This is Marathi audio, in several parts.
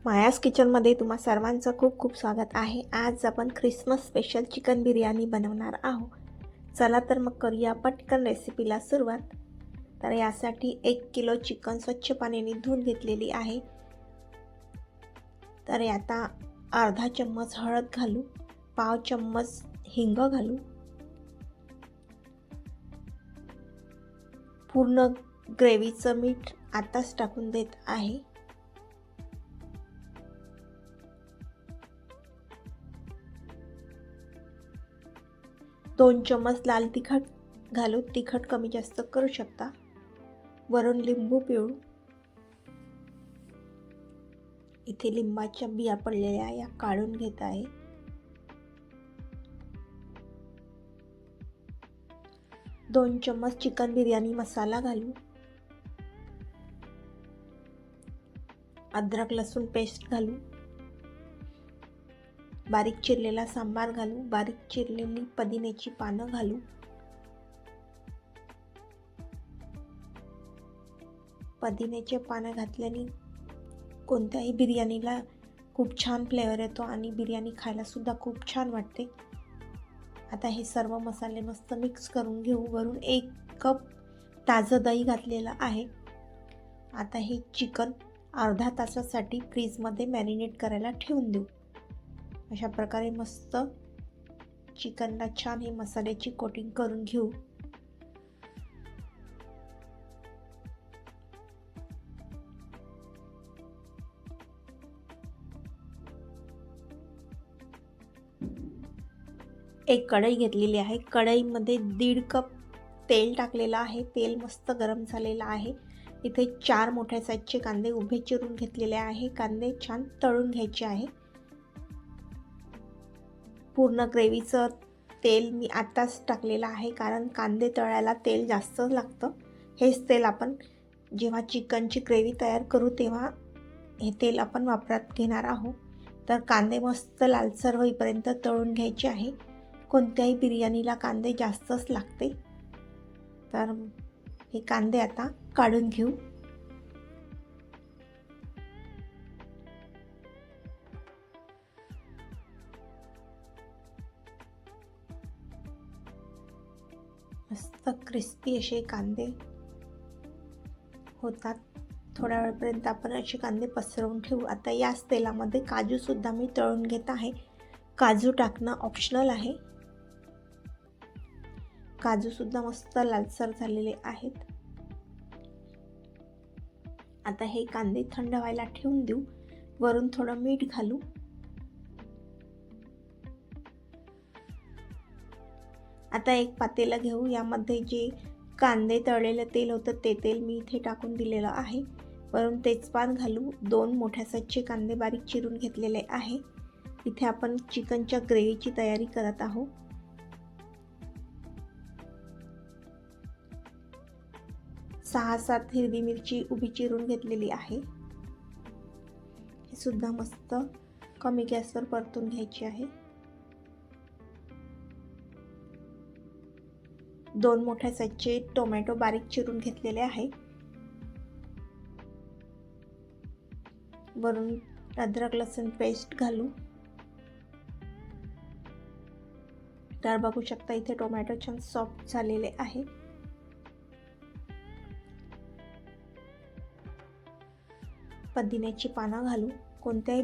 मायाज किचनमध्ये तुम्हा सर्वांचं खूप खूप स्वागत आहे। आज आपण ख्रिसमस स्पेशल चिकन बिर्याणी बनवणार आहोत। चला तर मग करूया पटकन रेसिपीला सुरुवात। तर यासाठी 1 किलो चिकन स्वच्छ पाण्याने धुवून घेतलेली आहे। तर आता अर्धा चम्मच हळद घालू, पाव चम्मच हिंग घालू, पूर्ण ग्रेव्हीचं मीठ आताच टाकून देत आहे। 2 चम्मच लाल तिखट घालू, तिखट कमी जास्त करू शकता। वरून लिंबू पिळू, इथे लिंबाच्या बिया पडलेल्या या काढून घेत आहे। दोन चम्मच चिकन बिर्याणी मसाला घालू, अद्रक लसूण पेस्ट घालू, बारीक चिरलेला सांबार घालू, बारीक चिरलेली पुदिन्याची पानं घालू, पुदिन्याचे पानं घातल्याने कोणत्याही बिर्याणीला खूप छान फ्लेवर येतो आणि बिर्याणी खायला सुद्धा खूप छान वाटते। आता हे सर्व मसाले मस्त मिक्स करून घेऊ। वरून 1 कप ताजं दही घातलेलं आहे। आता हे चिकन अर्धा तासासाठी फ्रीजमध्ये मॅरिनेट करायला ठेवून देऊ। अशा प्रकारे मस्त चिकनला छान हे मसाल्याची कोटिंग करून घेऊ। एक कढई घेतलेली आहे। कढईमध्ये 1.5 कप तेल टाकलेलं आहे। तेल मस्त गरम झालेलं आहे। इथे 4 मोठ्या साईजचे कांदे उभे चिरून घेतलेले आहे। कांदे छान तळून घ्यायचे आहे। पूर्ण ग्रेव्हीचं तेल मी आताच टाकलेलं आहे, कारण कांदे तळायला तेल जास्त लागतं। हेच तेल आपण जेव्हा चिकनची ग्रेव्ही तयार करू तेव्हा हे तेल आपण वापरात घेणार आहोत। तर कांदे मस्त लालसर होईपर्यंत तळून घ्यायचे आहे। कोणत्याही बिर्याणीला कांदे जास्तच लागते। तर हे कांदे आता काढून घेऊ। मस्त क्रिस्पी असे कांदे होतात। थोड्या वेळपर्यंत आपण असे कांदे पसरवून ठेवू। आता याच तेलामध्ये काजू सुद्धा मी तळून घेत आहे। काजू टाकणं ऑप्शनल आहे। काजू सुद्धा मस्त लालसर झालेले आहेत। आता हे कांदे थंड व्हायला ठेवून देऊ। वरून थोडं मीठ घालू। आता एक पातेलं घेऊ। यामध्ये जे कांदे तळलेलं तेल होतं ते तेल मी इथे टाकून दिलेलं आहे। वरून तेजपान घालू। 2 मोठ्या साईजचे कांदे बारीक चिरून घेतलेले आहे। इथे आपण चिकनच्या ग्रेव्हीची तयारी करत आहोत। सहा 7 हिरवी मिरची उभी चिरून घेतलेली आहे। हे सुद्धा मस्त कमी गॅसवर परतून घ्यायची आहे। 2 मोठ्या साईजचे टोमॅटो बारीक चिरून घेतलेले आहे। वरून अद्रक लसूण पेस्ट घालू। तर बघू शकता इथे टोमॅटो छान सॉफ्ट झालेले आहे। पुदिन्याची पानं घालू। कोणत्याही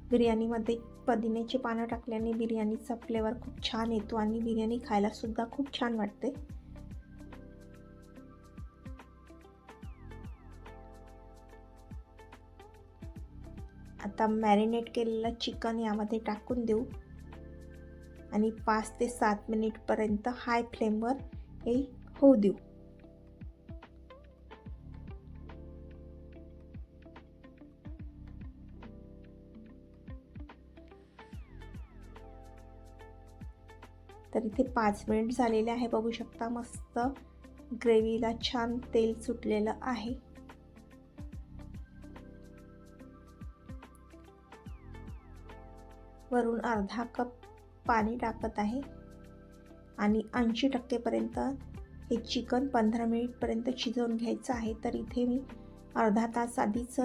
बिर्याणीमध्ये पुदिन्याची पानं टाकल्याने बिर्याणीचा फ्लेवर खूप छान येतो आणि बिर्याणी खायला सुद्धा खूप छान वाटते। आता मॅरिनेट केलेलं चिकन यामध्ये टाकून देऊ आणि 5 ते 7 मिनिटपर्यंत हाय फ्लेमवर हे होऊ देऊ। तर इथे 5 मिनिट झालेले आहे। बघू शकता मस्त ग्रेव्हीला छान तेल सुटलेलं आहे। वरून अर्धा कप पाणी टाकत आहे आणि 80% पर्यंत हे चिकन 15 मिनिटपर्यंत शिजवून घ्यायचं आहे। तर इथे मी अर्धा तास आधीच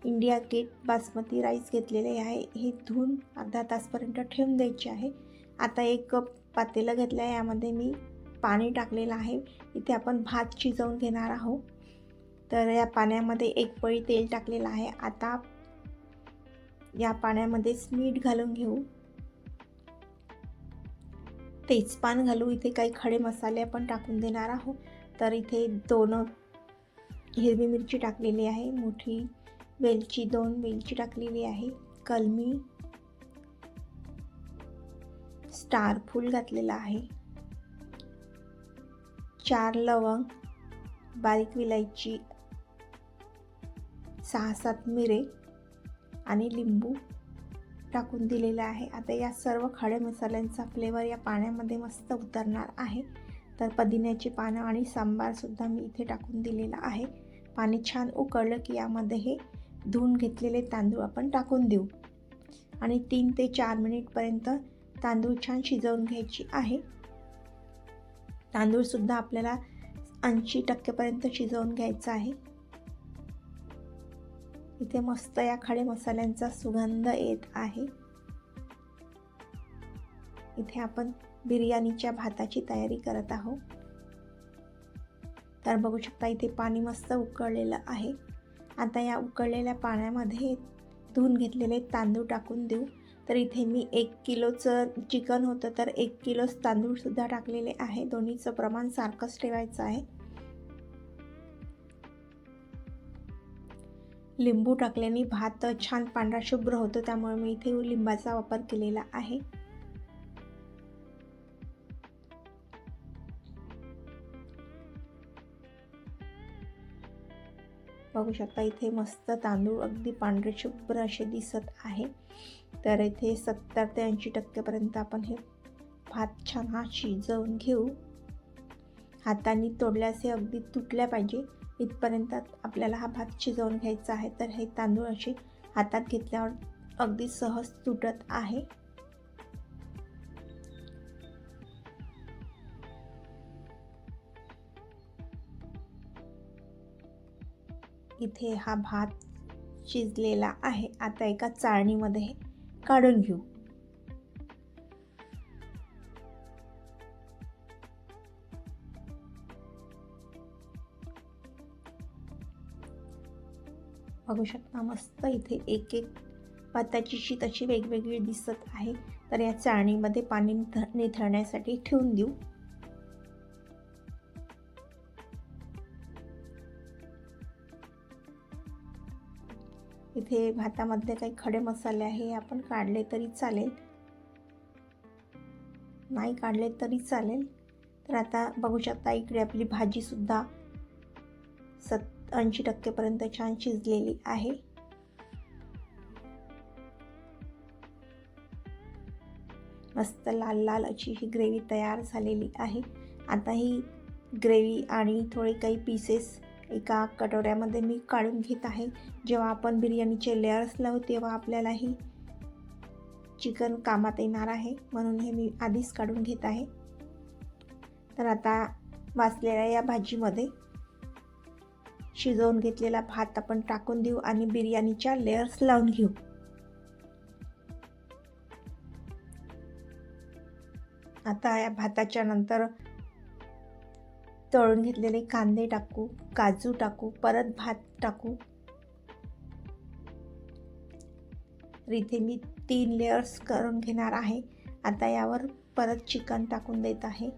इंडिया गेट बासमती राईस घेतलेले आहे. हे धुवून अर्धा तासपर्यंत ठेवून द्यायचे आहे. आता एक कप पातेलं घेतलं आहे, यामध्ये मी पाणी टाकलेलं आहे. इथे आपण भात शिजवून घेणार आहोत. तर या पाण्यामध्ये एक पळी तेल टाकलेलं आहे. आता या पाण्यामध्येच मीठ घालून घेऊ, तेजपान घालू. इथे काही खडे मसाले आपण टाकून देणार आहोत. तर इथे 2 हिरवी मिरची टाकलेली आहे, मोठी वेलची 2 वेलची टाकलेली आहे, कलमी, स्टार फूल घातलेला आहे, 4 लवंग, बारीक विलायची, 6-7 मिरे आणि लिंबू टाकून दिलेला आहे. आता या सर्व खडे मसाल्यांचा फ्लेवर या पाण्यामध्ये मस्त उतरणार आहे. तर पुदिन्याची पानं आणि सांबारसुद्धा मी इथे टाकून दिलेला आहे. पाणी छान उकळलं की यामध्ये हे धुवून घेतलेले तांदूळ आपण टाकून देऊ आणि 3 ते 4 मिनिटपर्यंत तांदूळ छान शिजवून घ्यायची आहे. तांदूळसुद्धा आपल्याला 80% शिजवून घ्यायचा आहे. इथे मस्त या खडे मसाल्यांचा सुगंध येत आहे. इथे आपण बिर्याणीच्या भाताची तयारी करत आहोत. तर बघू शकता इथे पाणी मस्त उकळलेलं आहे. आता या उकळलेल्या पाण्यामध्ये धुवून घेतलेले तांदूळ टाकून देऊ. तर इथे मी 1 किलोचं चिकन होतं, तर 1 किलोच तांदूळसुद्धा टाकलेले आहे. दोन्हीचं प्रमाण सारखंच ठेवायचं आहे. लिंबू टाकल्याने भात छान पांढरा शुभ्र होतो, त्यामुळे मी इथे लिंबाचा वापर केलेला आहे. बघू शकता इथे मस्त तांदूळ अगदी पांढरे शुभ्र असे दिसत आहे. तर इथे 70 ते 80% आपण हे भात छान हा शिजवून घेऊ. हाताने तोडल्यास हे अगदी तुटल्या पाहिजे इथपर्यंत आपल्याला हा भात शिजवून घ्यायचा आहे. तर हे तांदूळ असे हातात घेतल्यावर अगदी सहज तुटत आहे. इथे हा भात शिजलेला आहे. आता एका चाळणीमध्ये काढून घेऊ. बघू शकता मस्त इथे एक एक भाताची शीत अशी वेगवेगळी दिसत आहे. तर या चाळणीमध्ये पाणी निथळण्यासाठी ठेवून देऊ. इथे भातामध्ये काही खडे मसाले आहे, आपण काढले तरी चालेल, नाही काढले तरी चालेल. तर आता बघू शकता इकडे आपली भाजीसुद्धा 80% छान शिजलेली आहे. मस्त लाल लाल अशी ही ग्रेव्ही तयार झालेली आहे. आता ही ग्रेव्ही आणि थोडे काही पीसेस एका कटोऱ्यामध्ये मी काढून घेत आहे. जेव्हा आपण बिर्याणीचे लेयर्स लावू तेव्हा आपल्याला ही चिकन कामात येणार आहे, म्हणून हे मी आधीच काढून घेत आहे. तर आता वाचलेल्या या भाजीमध्ये शिजवून घेतलेला भात आपण टाकून देऊ आणि बिर्याणीच्या लेयर्स लावून घेऊ. आता या भाताच्या नंतर तळून घेतलेले कांदे टाकू, काजू टाकू, परत भात टाकू. तर इथे मी 3 लेयर्स करून घेणार आहे. आता यावर परत चिकन टाकून देत आहे.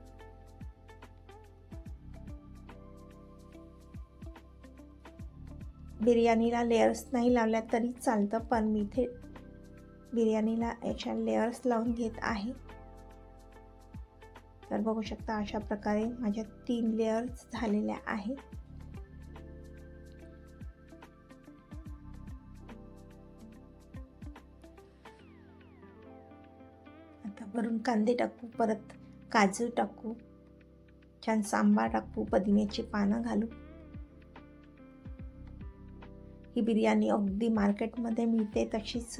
बिर्याणीला लेयर्स नाही लावल्या तरी चालतं, पण मी इथे बिर्याणीला याच्या लेयर्स लावून घेत आहे. तर बघू शकता अशा प्रकारे माझ्या 3 लेयर्स झालेल्या आहेत. आता वरून कांदे टाकू, परत काजू टाकू, छान सांबार टाकू, पुदिन्याची पानं घालू. ही बिर्याणी अगदी मार्केटमध्ये मिळते तशीच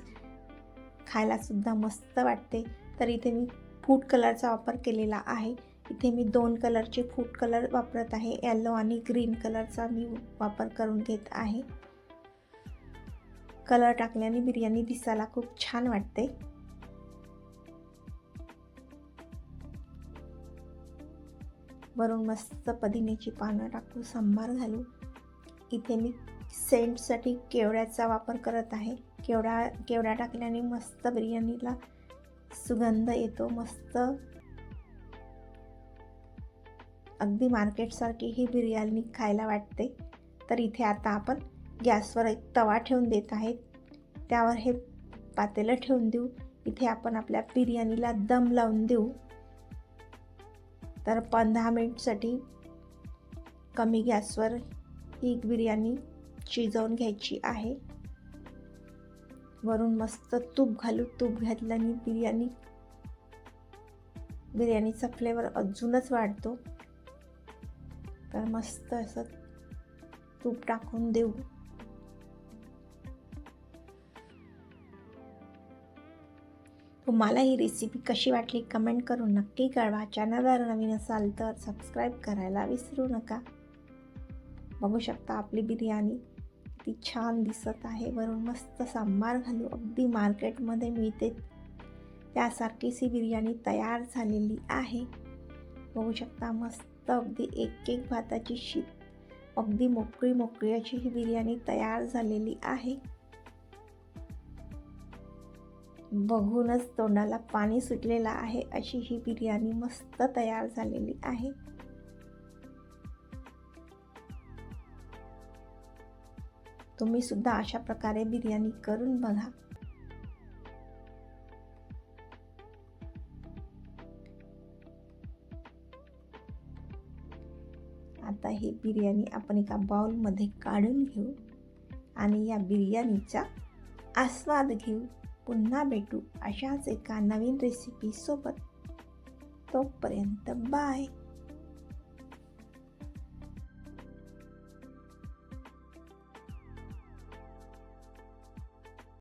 खायला सुद्धा मस्त वाटते. तर इथे मी फूड कलरचा वापर केलेला आहे. इथे मी 2 कलरचे फूड कलर वापरत आहे. येलो आणि ग्रीन कलरचा मी वापर करून घेत आहे. कलर टाकल्याने बिर्याणी दिसायला खूप छान वाटते. वरून मस्त पुदिन्याची पानं टाकू, सांबार घालू. इथे मी सेंटसाठी केवड्याचा वापर करत आहे. केवडा टाकल्याने मस्त बिर्याणीला सुगंध येतो. मस्त अगदी मार्केटसारखी ही बिर्याणी खायला वाटते. तर इथे आता आपण गॅसवर एक तवा ठेवून देत आहेत. त्यावर हे पातेलं ठेवून देऊ. इथे आपण आपल्या बिर्याणीला दम लावून देऊ. तर 15 मिनिटसाठी कमी गॅसवर ही बिर्याणी शिजवून घ्यायची आहे. वरून मस्त तूप घालू. तूप घातल्याने बिर्याणीचा फ्लेवर अजूनच वाढतो. तर मस्त असं तूप टाकून देऊ. तुम्हाला ही रेसिपी कशी वाटली कमेंट करून नक्की कळवा. चॅनलवर नवीन असाल तर सबस्क्राईब करायला विसरू नका. बघू शकता आपली बिर्याणी किती छान दिसत आहे. वरून मस्त सांबार घालू. अगदी मार्केटमध्ये मिळते त्यासारखीच ही बिर्याणी तयार झालेली आहे. बघू शकता मस्त अगदी एक भाताची शीत अगदी मोकळी अशी ही बिर्याणी तयार झालेली आहे. बघूनच तोंडाला पाणी सुटलेलं आहे अशी ही बिर्याणी मस्त तयार झालेली आहे. तुम्ही सुद्धा अशा प्रकारे बिर्याणी करून बघा. आता ही बिर्याणी आपण एका बाउलमध्ये काढून घेऊ आणि या बिर्याणीचा आस्वाद घेऊ. पुन्हा भेटू अशाच एका नवीन रेसिपी सोबत. तोपर्यंत बाय.